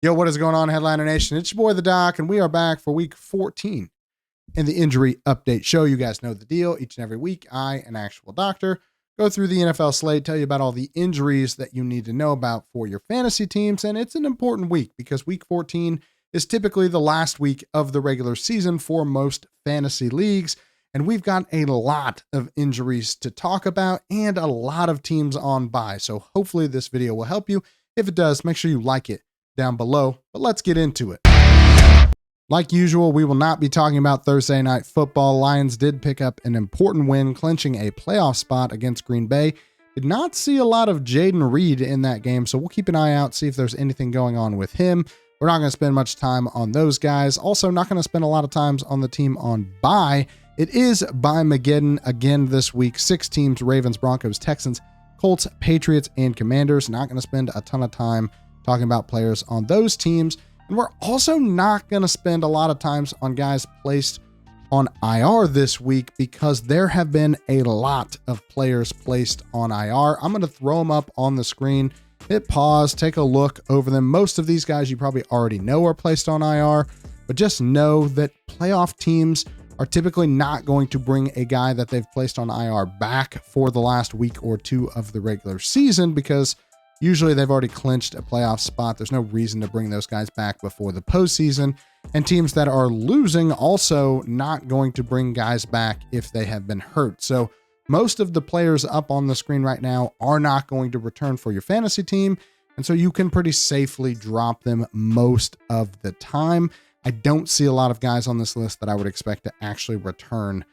Yo, what is going on, Headliner Nation? It's your boy, The Doc, and we are back for week 14 in the injury update show. You guys know the deal. Each and every week, I, an actual doctor, go through the NFL slate, tell you about all the injuries that you need to know about for your fantasy teams, and it's an important week because week 14 is typically the last week of the regular season for most fantasy leagues, and we've got a lot of injuries to talk about and a lot of teams on bye, so hopefully this video will help you. If it does, make sure you like it down below, but let's get into it. Like usual, we will not be talking about Thursday Night Football. Lions did pick up an important win, clinching a playoff spot against Green Bay. Did not see a lot of Jaden Reed in that game, so we'll keep an eye out, see if there's anything going on with him. We're not going to spend much time on those guys. Also, not going to spend a lot of time on the team on bye. It is bye-mageddon again this week. 6 teams: Ravens, Broncos, Texans, Colts, Patriots, and Commanders. Not going to spend a ton of time talking about players on those teams. And we're also not going to spend a lot of times on guys placed on IR this week because there have been a lot of players placed on IR. I'm going to throw them up on the screen, hit pause, take a look over them. Most of these guys you probably already know are placed on IR, but just know that playoff teams are typically not going to bring a guy that they've placed on IR back for the last week or two of the regular season because usually they've already clinched a playoff spot. There's no reason to bring those guys back before the postseason. And teams that are losing also not going to bring guys back if they have been hurt. So most of the players up on the screen right now are not going to return for your fantasy team. And so you can pretty safely drop them most of the time. I don't see a lot of guys on this list that I would expect to actually return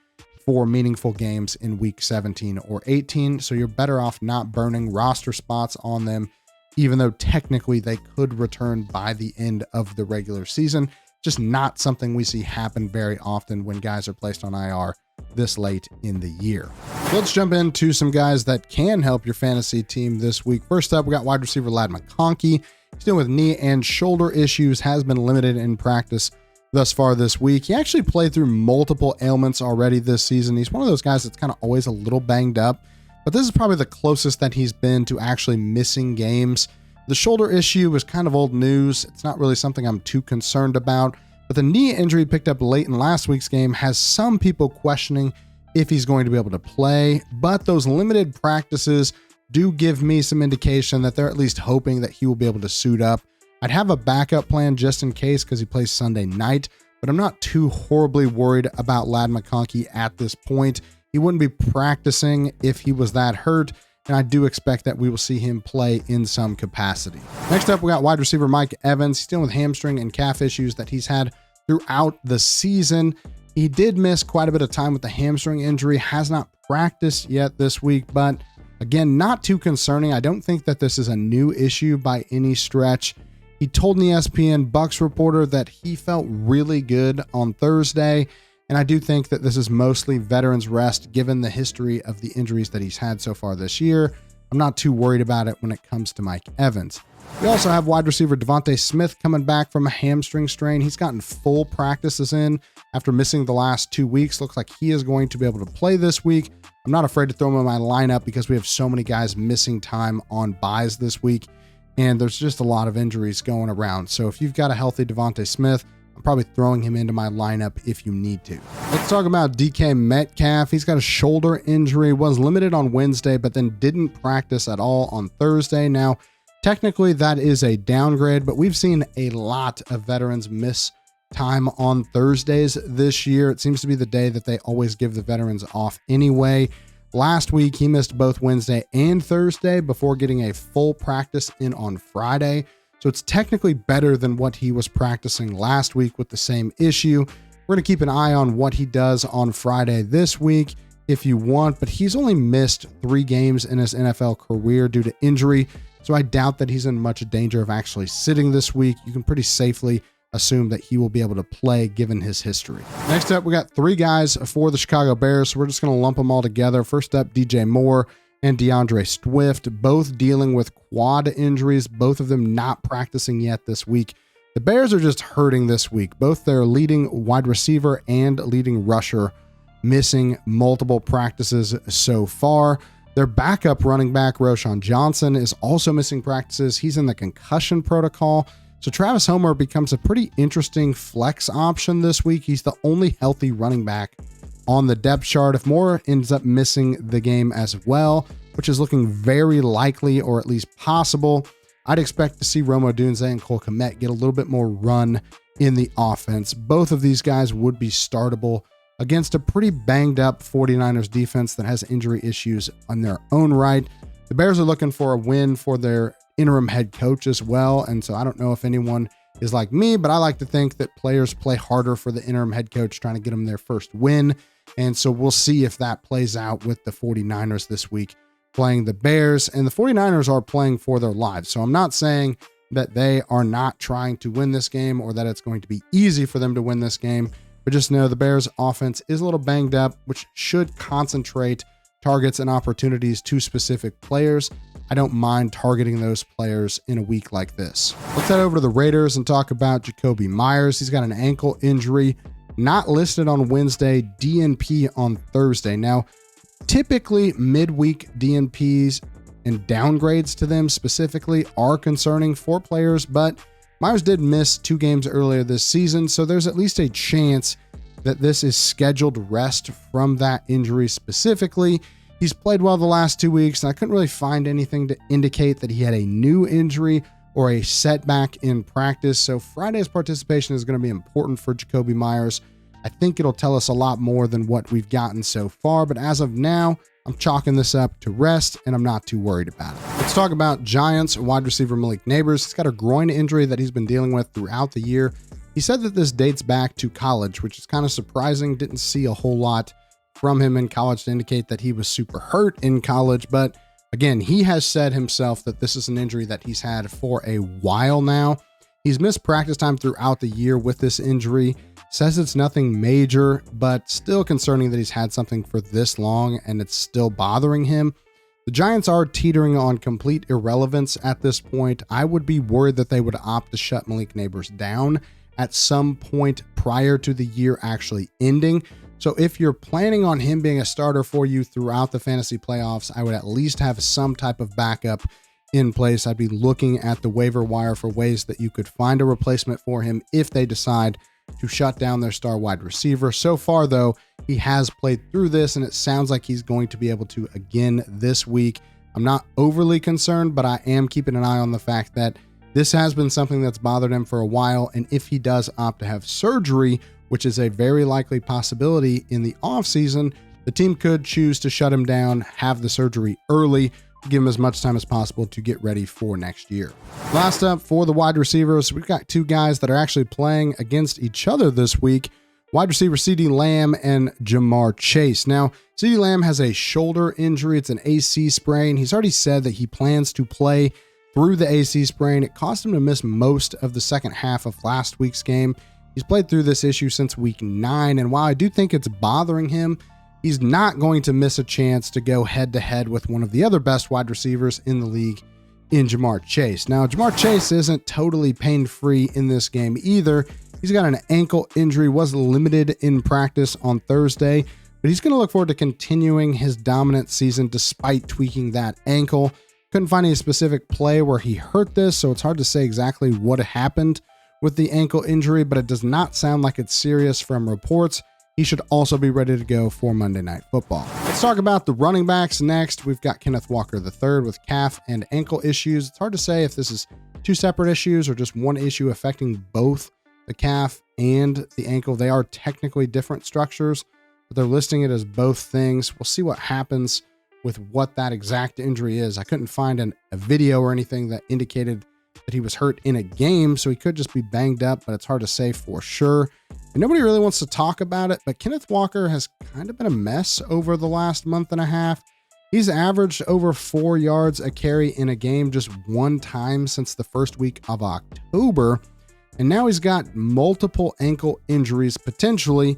for meaningful games in week 17 or 18. So you're better off not burning roster spots on them, even though technically they could return by the end of the regular season. Just not something we see happen very often when guys are placed on IR this late in the year. Let's jump into some guys that can help your fantasy team this week. First up, we got wide receiver Ladd McConkey. He's dealing with knee and shoulder issues, has been limited in practice thus far this week. He actually played through multiple ailments already this season. He's one of those guys that's kind of always a little banged up, but this is probably the closest that he's been to actually missing games. The shoulder issue is kind of old news. It's not really something I'm too concerned about, but the knee injury picked up late in last week's game has some people questioning if he's going to be able to play, but those limited practices do give me some indication that they're at least hoping that he will be able to suit up. I'd have a backup plan just in case because he plays Sunday night, but I'm not too horribly worried about Ladd McConkey at this point. He wouldn't be practicing if he was that hurt, and I do expect that we will see him play in some capacity. Next up, we got wide receiver Mike Evans. He's dealing with hamstring and calf issues that he's had throughout the season. He did miss quite a bit of time with the hamstring injury, has not practiced yet this week, but again, not too concerning. I don't think that this is a new issue by any stretch. He told an ESPN Bucks reporter that he felt really good on Thursday, and I do think that this is mostly veterans rest given the history of the injuries that he's had so far this year. I'm not too worried about it when it comes to Mike Evans. We also have wide receiver Devontae Smith coming back from a hamstring strain. He's gotten full practices in after missing the last 2 weeks. Looks like he is going to be able to play this week. I'm not afraid to throw him in my lineup because we have so many guys missing time on buys this week, and there's just a lot of injuries going around. So if you've got a healthy Devontae Smith, I'm probably throwing him into my lineup if you need to. Let's talk about DK Metcalf. He's got a shoulder injury, was limited on Wednesday, but then didn't practice at all on Thursday. Now, technically that is a downgrade, but we've seen a lot of veterans miss time on Thursdays this year. It seems to be the day that they always give the veterans off anyway. Last week, he missed both Wednesday and Thursday before getting a full practice in on Friday. So it's technically better than what he was practicing last week with the same issue. We're going to keep an eye on what he does on Friday this week if you want, but he's only missed 3 games in his NFL career due to injury. So I doubt that he's in much danger of actually sitting this week. You can pretty safely assume that he will be able to play given his history. Next up, we got 3 guys for the Chicago Bears, so we're just going to lump them all together. First up, DJ Moore and DeAndre Swift, both dealing with quad injuries, both of them not practicing yet this week. The Bears are just hurting this week. Both their leading wide receiver and leading rusher missing multiple practices so far. Their backup running back, Roschon Johnson, is also missing practices. He's in the concussion protocol. So Travis Homer becomes a pretty interesting flex option this week. He's the only healthy running back on the depth chart. If Moore ends up missing the game as well, which is looking very likely or at least possible, I'd expect to see Rome Odunze and Cole Kmet get a little bit more run in the offense. Both of these guys would be startable against a pretty banged up 49ers defense that has injury issues on their own right. The Bears are looking for a win for their interim head coach as well. And so I don't know if anyone is like me, but I like to think that players play harder for the interim head coach trying to get them their first win. And so we'll see if that plays out with the 49ers this week playing the Bears. And the 49ers are playing for their lives. So I'm not saying that they are not trying to win this game or that it's going to be easy for them to win this game, but just know the Bears offense is a little banged up, which should concentrate targets and opportunities to specific players. I don't mind targeting those players in a week like this. Let's head over to the Raiders and talk about Jakobi Meyers. He's got an ankle injury, not listed on Wednesday, DNP on Thursday. Now, typically midweek DNPs and downgrades to them specifically are concerning for players, but Meyers did miss 2 games earlier this season, so there's at least a chance that this is scheduled rest from that injury specifically. He's played well the last 2 weeks, and I couldn't really find anything to indicate that he had a new injury or a setback in practice. So Friday's participation is going to be important for Jakobi Meyers. I think it'll tell us a lot more than what we've gotten so far, but as of now, I'm chalking this up to rest, and I'm not too worried about it. Let's talk about Giants wide receiver Meyers and Nabers. He's got a groin injury that he's been dealing with throughout the year. He said that this dates back to college, which is kind of surprising. Didn't see a whole lot from him in college to indicate that he was super hurt in college. But again, he has said himself that this is an injury that he's had for a while now. He's missed practice time throughout the year with this injury. Says it's nothing major, but still concerning that he's had something for this long and it's still bothering him. The Giants are teetering on complete irrelevance at this point. I would be worried that they would opt to shut Meyers and Nabers down at some point prior to the year actually ending. So if you're planning on him being a starter for you throughout the fantasy playoffs, I would at least have some type of backup in place. I'd be looking at the waiver wire for ways that you could find a replacement for him if they decide to shut down their star wide receiver. So far, though, he has played through this, and it sounds like he's going to be able to again this week. I'm not overly concerned, but I am keeping an eye on the fact that this has been something that's bothered him for a while, and if he does opt to have surgery, which is a very likely possibility in the offseason, the team could choose to shut him down, have the surgery early, give him as much time as possible to get ready for next year. Last up for the wide receivers, we've got 2 guys that are actually playing against each other this week. Wide receiver CeeDee Lamb and Jamar Chase. Now, CeeDee Lamb has a shoulder injury. It's an AC sprain. He's already said that he plans to play through the AC sprain. It caused him to miss most of the second half of last week's game. He's played through this issue since week 9, and while I do think it's bothering him, he's not going to miss a chance to go head-to-head with one of the other best wide receivers in the league in Jamar Chase. Now, Jamar Chase isn't totally pain-free in this game either. He's got an ankle injury, was limited in practice on Thursday, but he's going to look forward to continuing his dominant season despite tweaking that ankle. Couldn't find any specific play where he hurt this, so it's hard to say exactly what happened with the ankle injury, but it does not sound like it's serious from reports. He should also be ready to go for Monday Night Football. Let's talk about the running backs next. We've got Kenneth Walker III with calf and ankle issues. It's hard to say if this is 2 separate issues or just one issue affecting both the calf and the ankle. They are technically different structures, but they're listing it as both things. We'll see what happens with what that exact injury is. I couldn't find a video or anything that indicated that he was hurt in a game, so he could just be banged up, but it's hard to say for sure. And nobody really wants to talk about it, but Kenneth Walker has kind of been a mess over the last month and a half. He's averaged over 4 yards a carry in a game just one time since the first week of October. And now he's got multiple ankle injuries potentially,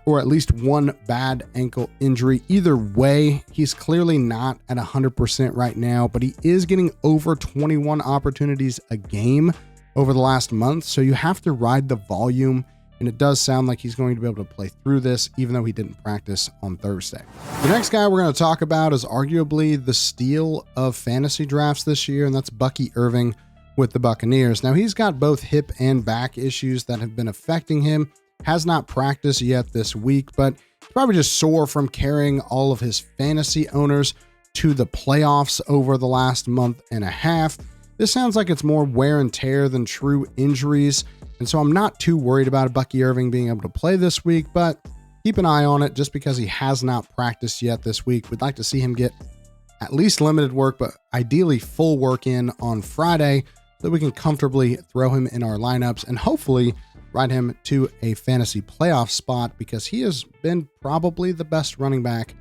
or at least one bad ankle injury. Either way, he's clearly not at 100% right now, but he is getting over 21 opportunities a game over the last month. So you have to ride the volume, and it does sound like he's going to be able to play through this, even though he didn't practice on Thursday. The next guy we're going to talk about is arguably the steal of fantasy drafts this year, and that's Bucky Irving, with the Buccaneers. Now, he's got both hip and back issues that have been affecting him. Has not practiced yet this week, but he's probably just sore from carrying all of his fantasy owners to the playoffs over the last month and a half. This sounds like it's more wear and tear than true injuries, and so I'm not too worried about Bucky Irving being able to play this week, but keep an eye on it just because he has not practiced yet this week. We'd like to see him get at least limited work, but ideally full work in on Friday so that we can comfortably throw him in our lineups and hopefully ride him to a fantasy playoff spot, because he has been probably the best running back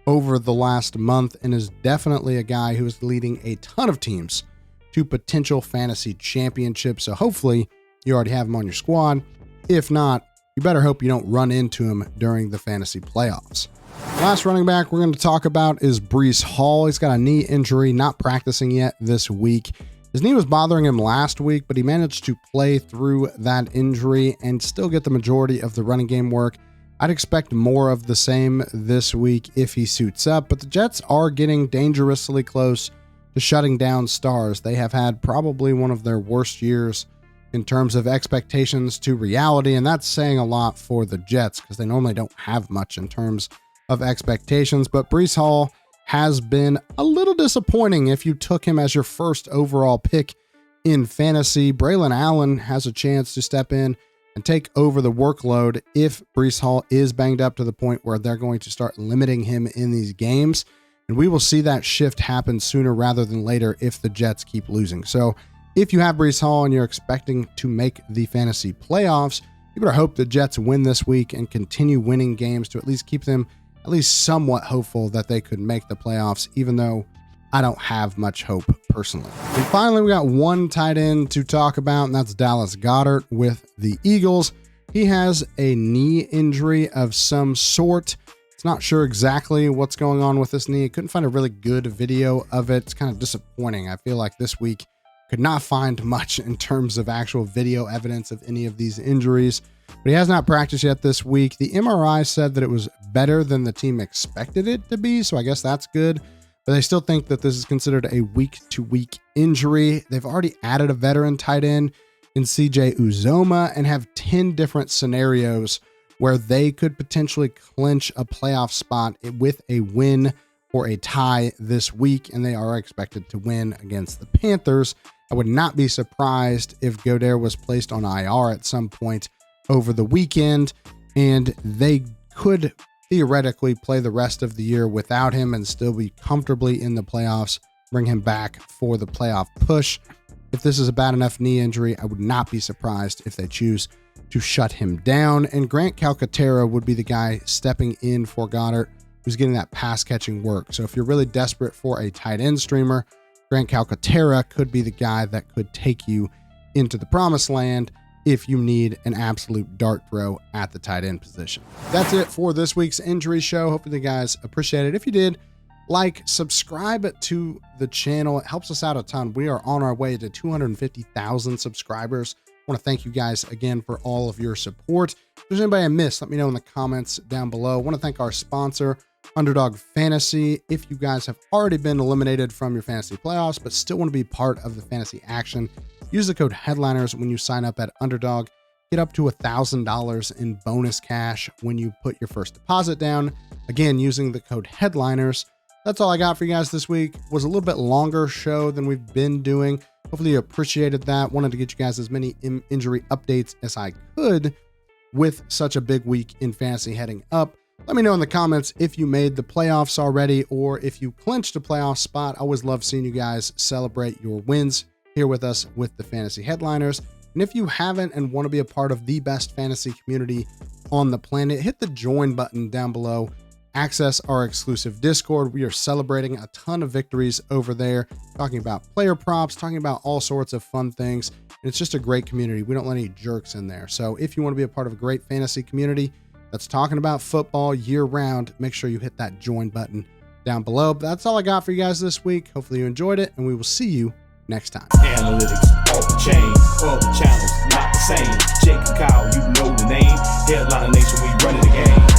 over the last month and is definitely a guy who is leading a ton of teams to potential fantasy championships. So hopefully you already have him on your squad. If not, you better hope you don't run into him during the fantasy playoffs. Last running back we're going to talk about is Breece Hall. He's got a knee injury, not practicing yet this week. His knee was bothering him last week, but he managed to play through that injury and still get the majority of the running game work. I'd expect more of the same this week if he suits up, but the Jets are getting dangerously close to shutting down stars. They have had probably one of their worst years in terms of expectations to reality, and that's saying a lot for the Jets because they normally don't have much in terms of expectations. But Breece Hall has been a little disappointing if you took him as your first overall pick in fantasy. Braylon Allen has a chance to step in and take over the workload if Breece Hall is banged up to the point where they're going to start limiting him in these games. And we will see that shift happen sooner rather than later if the Jets keep losing. So if you have Breece Hall and you're expecting to make the fantasy playoffs, you better hope the Jets win this week and continue winning games to at least keep them at least somewhat hopeful that they could make the playoffs, even though I don't have much hope personally. And finally, we got one tight end to talk about, and that's Dallas Goedert with the Eagles. He has a knee injury of some sort. It's not sure exactly what's going on with this knee. Couldn't find a really good video of it. It's kind of disappointing. I feel like this week could not find much in terms of actual video evidence of any of these injuries. But he has not practiced yet this week. The MRI said that it was better than the team expected it to be, so I guess that's good. But they still think that this is considered a week-to-week injury. They've already added a veteran tight end in CJ Uzoma and have 10 different scenarios where they could potentially clinch a playoff spot with a win or a tie this week, and they are expected to win against the Panthers. I would not be surprised if Goedert was placed on IR at some point over the weekend, and they could theoretically play the rest of the year without him and still be comfortably in the playoffs, bring him back for the playoff push. If this is a bad enough knee injury, I would not be surprised if they choose to shut him down, and Grant Calcaterra would be the guy stepping in for Goedert, who's getting that pass catching work. So if you're really desperate for a tight end streamer, Grant Calcaterra could be the guy that could take you into the promised land if you need an absolute dart throw at the tight end position. That's it for this week's injury show. Hopefully you guys appreciate it. If you did, like, subscribe to the channel. It helps us out a ton. We are on our way to 250,000 subscribers. I want to thank you guys again for all of your support. If there's anybody I missed, let me know in the comments down below. I want to thank our sponsor, Underdog Fantasy. If you guys have already been eliminated from your fantasy playoffs but still want to be part of the fantasy action, use the code Headliners when you sign up at Underdog. Get up to $1,000 in bonus cash when you put your first deposit down. Again, using the code Headliners. That's all I got for you guys this week. Was a little bit longer show than we've been doing. Hopefully you appreciated that. Wanted to get you guys as many injury updates as I could with such a big week in fantasy heading up. Let me know in the comments if you made the playoffs already or if you clinched a playoff spot. I always love seeing you guys celebrate your wins here with us with the Fantasy Headliners. And if you haven't and want to be a part of the best fantasy community on the planet, hit the join button down below. Access our exclusive Discord. We are celebrating a ton of victories over there, talking about player props, talking about all sorts of fun things. And it's just a great community. We don't let any jerks in there. So if you want to be a part of a great fantasy community that's talking about football year round, make sure you hit that join button down below. But that's all I got for you guys this week. Hopefully you enjoyed it, and we will see you next time. Analytics off the chain, all the channels not the same. Jake and Kyle, you know the name. Headliner Nation, we running the game.